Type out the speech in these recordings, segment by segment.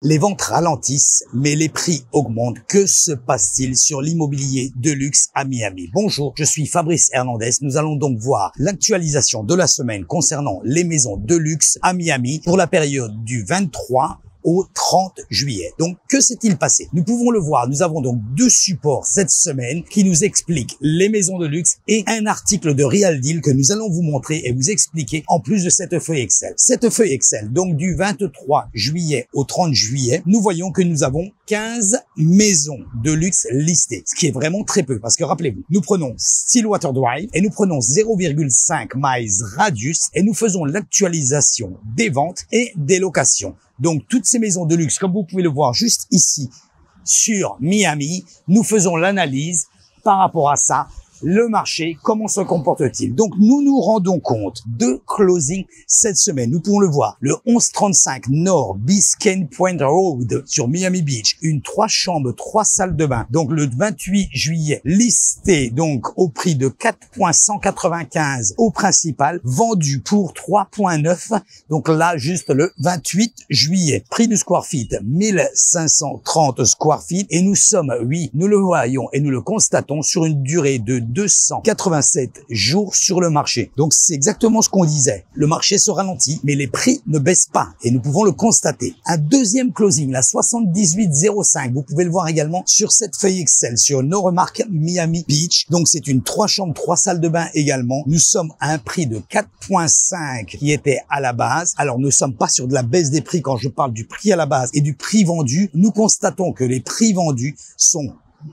Les ventes ralentissent, mais les prix augmentent. Que se passe-t-il sur l'immobilier de luxe à Miami? Bonjour, je suis Fabrice Hernandez. Nous allons donc voir l'actualisation de la semaine concernant les maisons de luxe à Miami pour la période du 23 au 30 juillet. Donc, que s'est-il passé? Nous pouvons le voir. Nous avons donc deux supports cette semaine qui nous expliquent les maisons de luxe et un article de Real Deal que nous allons vous montrer et vous expliquer en plus de cette feuille Excel. Cette feuille Excel, donc du 23 juillet au 30 juillet, nous voyons que nous avons 15 maisons de luxe listées, ce qui est vraiment très peu parce que rappelez-vous, nous prenons Stillwater Drive et nous prenons 0,5 miles radius et nous faisons l'actualisation des ventes et des locations. Donc, toutes ces maisons de luxe, comme vous pouvez le voir juste ici sur Miami, nous faisons l'analyse par rapport à ça. Le marché, comment se comporte-t-il? Donc, nous nous rendons compte de closing cette semaine. Nous pouvons le voir. Le 1135 Nord Biscayne Point Road sur Miami Beach. Une 3 chambres, 3 salles de bain. Donc, le 28 juillet, listé donc au prix de 4,195 au principal, vendu pour 3,9. Donc là, juste le 28 juillet. Prix du square feet, 1530 square feet. Et nous sommes, oui, nous le voyons et nous le constatons sur une durée de 287 jours sur le marché. Donc, c'est exactement ce qu'on disait. Le marché se ralentit, mais les prix ne baissent pas. Et nous pouvons le constater. Un deuxième closing, la 7805. Vous pouvez le voir également sur cette feuille Excel, sur No Remark Miami Beach. Donc, c'est une 3 chambres, 3 salles de bain également. Nous sommes à un prix de 4,5 qui était à la base. Alors, nous ne sommes pas sur de la baisse des prix quand je parle du prix à la base et du prix vendu. Nous constatons que les prix vendus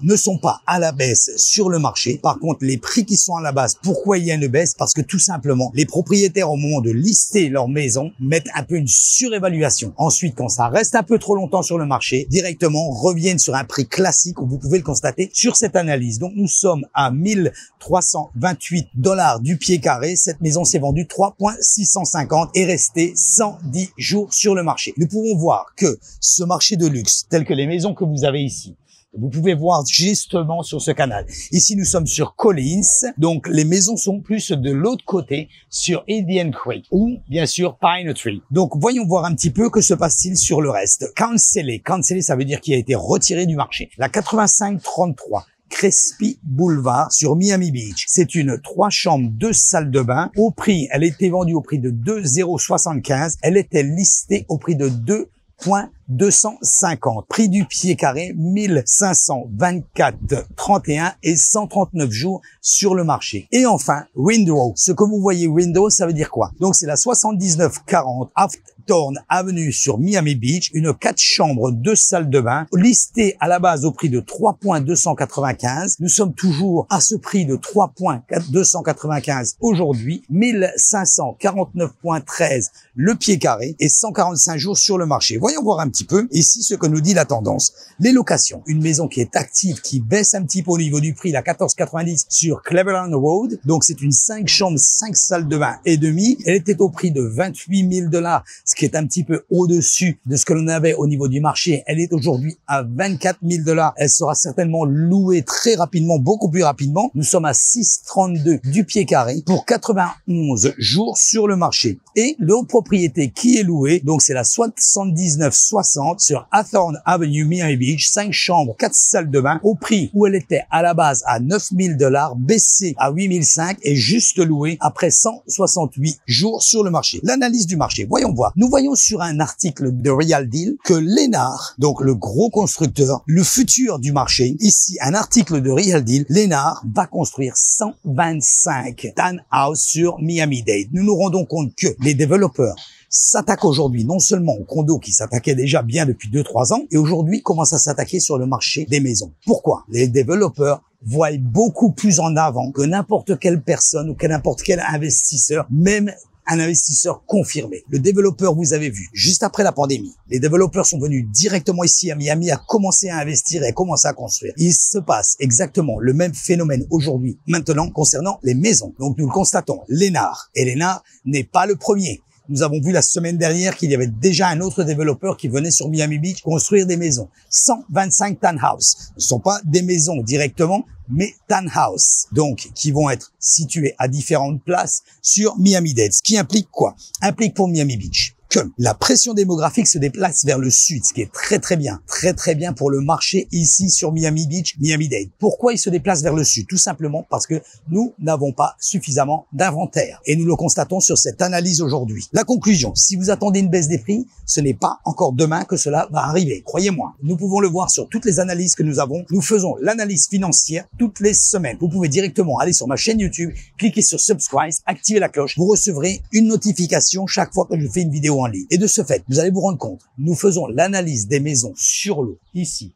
ne sont pas à la baisse sur le marché. Par contre, les prix qui sont à la base, pourquoi il y a une baisse? Parce que tout simplement, les propriétaires, au moment de lister leur maison, mettent un peu une surévaluation. Ensuite, quand ça reste un peu trop longtemps sur le marché, directement reviennent sur un prix classique où vous pouvez le constater sur cette analyse. Donc, nous sommes à 1328 $ du pied carré. Cette maison s'est vendue 3,650 et restée 110 jours sur le marché. Nous pouvons voir que ce marché de luxe, tel que les maisons que vous avez ici, vous pouvez voir justement sur ce canal. Ici, nous sommes sur Collins. Donc, les maisons sont plus de l'autre côté sur Indian Creek ou, bien sûr, Pine Tree. Donc, voyons voir un petit peu que se passe-t-il sur le reste. Cancellé. Cancellé, ça veut dire qu'il a été retiré du marché. La 8533. Crespi Boulevard sur Miami Beach. C'est une 3 chambres, 2 salles de bain. Au prix, elle était vendue au prix de 2,075. Elle était listée au prix de 2,250. Prix du pied carré, 1524,31 et 139 jours sur le marché. Et enfin, Window. Ce que vous voyez, Window, ça veut dire quoi? Donc, c'est la 7940 Hawthorne Avenue sur Miami Beach, une 4 chambres, 2 salles de bain, listée à la base au prix de 3,295. Nous sommes toujours à ce prix de 3,295 aujourd'hui, 1549,13 le pied carré et 145 jours sur le marché. Voyons voir un petit peu ici ce que nous dit la tendance. Les locations, une maison qui est active, qui baisse un petit peu au niveau du prix, la 14,90 sur Cleveland Road. Donc, c'est une 5 chambres, 5 salles de bain et demi. Elle était au prix de 28 000 $, ce qui est un petit peu au-dessus de ce que l'on avait au niveau du marché. Elle est aujourd'hui à 24 000 $. Elle sera certainement louée très rapidement, beaucoup plus rapidement. Nous sommes à 6,32 du pied carré pour 91 jours sur le marché. Et l'autre propriété qui est louée, donc c'est la 7960 sur Hawthorne Avenue, Miami Beach, 5 chambres, 4 salles de bain, au prix où elle était à la base à 9 000 $, baissée à 8 500 et juste louée après 168 jours sur le marché. L'analyse du marché, voyons voir. Nous voyons sur un article de Real Deal que Lennar, donc le gros constructeur, le futur du marché, ici un article de Real Deal, Lennar va construire 125 townhouses sur Miami-Dade. Nous nous rendons compte que les développeurs s'attaquent aujourd'hui non seulement aux condos qui s'attaquaient déjà bien depuis 2-3 ans et aujourd'hui commencent à s'attaquer sur le marché des maisons. Pourquoi? Les développeurs voient beaucoup plus en avant que n'importe quelle personne ou que n'importe quel investisseur, même un investisseur confirmé. Le développeur, vous avez vu, juste après la pandémie, les développeurs sont venus directement ici à Miami à commencer à investir et à commencer à construire. Il se passe exactement le même phénomène aujourd'hui, maintenant, concernant les maisons. Donc, nous le constatons. Lennar. Et Lennar n'est pas le premier. Nous avons vu la semaine dernière qu'il y avait déjà un autre développeur qui venait sur Miami Beach construire des maisons. 125 townhouses. Ce ne sont pas des maisons directement, mais townhouses. Donc, qui vont être situés à différentes places sur Miami-Dade. Ce qui implique quoi? Implique pour Miami Beach que la pression démographique se déplace vers le sud, ce qui est très bien pour le marché ici sur Miami Beach, Miami-Dade. Pourquoi il se déplace vers le sud? Tout simplement parce que nous n'avons pas suffisamment d'inventaire et nous le constatons sur cette analyse aujourd'hui. La conclusion, si vous attendez une baisse des prix, ce n'est pas encore demain que cela va arriver, croyez-moi. Nous pouvons le voir sur toutes les analyses que nous avons. Nous faisons l'analyse financière toutes les semaines. Vous pouvez directement aller sur ma chaîne YouTube, cliquer sur subscribe, activer la cloche. Vous recevrez une notification chaque fois que je fais une vidéo en ligne. Et de ce fait, vous allez vous rendre compte, nous faisons l'analyse des maisons sur l'eau, ici,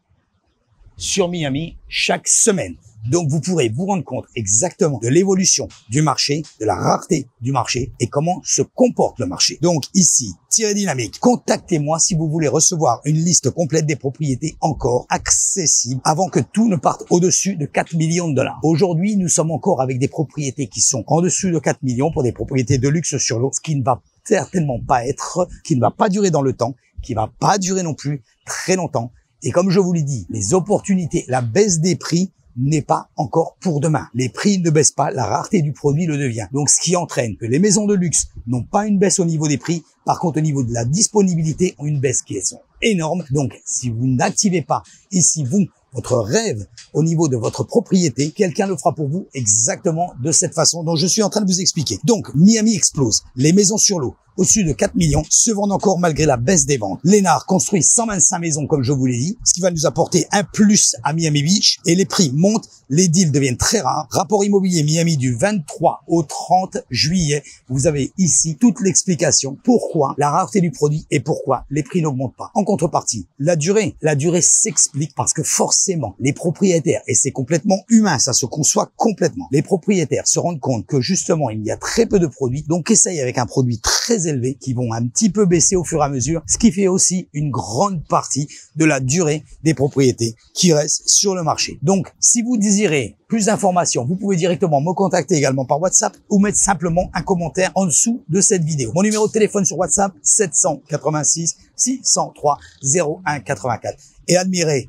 sur Miami, chaque semaine. Donc, vous pourrez vous rendre compte exactement de l'évolution du marché, de la rareté du marché et comment se comporte le marché. Donc, ici, Thierry Dynamique, contactez-moi si vous voulez recevoir une liste complète des propriétés encore accessibles avant que tout ne parte au-dessus de 4 millions de dollars. Aujourd'hui, nous sommes encore avec des propriétés qui sont en dessous de 4 millions pour des propriétés de luxe sur l'eau, ce qui ne va certainement pas être, qui ne va pas durer dans le temps, qui ne va pas durer non plus très longtemps. Et comme je vous l'ai dit, les opportunités, la baisse des prix n'est pas encore pour demain. Les prix ne baissent pas, la rareté du produit le devient. Donc, ce qui entraîne que les maisons de luxe n'ont pas une baisse au niveau des prix. Par contre, au niveau de la disponibilité, ont une baisse qui est énorme. Donc, si vous n'activez pas ici, votre rêve au niveau de votre propriété, quelqu'un le fera pour vous exactement de cette façon dont je suis en train de vous expliquer. Donc, Miami explose. Les maisons sur l'eau, au-dessus de 4 millions, se vendent encore malgré la baisse des ventes. Lénard construit 125 maisons, comme je vous l'ai dit, ce qui va nous apporter un plus à Miami Beach. Et les prix montent, les deals deviennent très rares. Rapport immobilier Miami du 23 au 30 juillet. Vous avez ici toute l'explication pourquoi la rareté du produit et pourquoi les prix n'augmentent pas. En contrepartie, la durée s'explique parce que forcément, les propriétaires, et c'est complètement humain, ça se conçoit complètement, les propriétaires se rendent compte que justement, il y a très peu de produits, donc essayent avec un produit très élevés qui vont un petit peu baisser au fur et à mesure, ce qui fait aussi une grande partie de la durée des propriétés qui restent sur le marché. Donc, si vous désirez plus d'informations, vous pouvez directement me contacter également par WhatsApp ou mettre simplement un commentaire en dessous de cette vidéo. Mon numéro de téléphone sur WhatsApp, 786 603 0184. Et admirez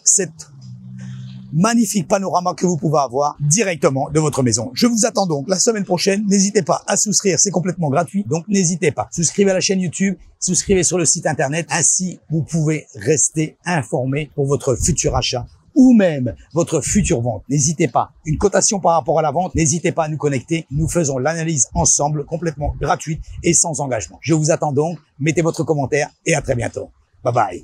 cette magnifique panorama que vous pouvez avoir directement de votre maison. Je vous attends donc la semaine prochaine. N'hésitez pas à souscrire, c'est complètement gratuit. Donc n'hésitez pas. Souscrivez à la chaîne YouTube, souscrivez sur le site internet. Ainsi, vous pouvez rester informé pour votre futur achat ou même votre future vente. N'hésitez pas. Une cotation par rapport à la vente, n'hésitez pas à nous connecter. Nous faisons l'analyse ensemble, complètement gratuite et sans engagement. Je vous attends donc. Mettez votre commentaire et à très bientôt. Bye bye.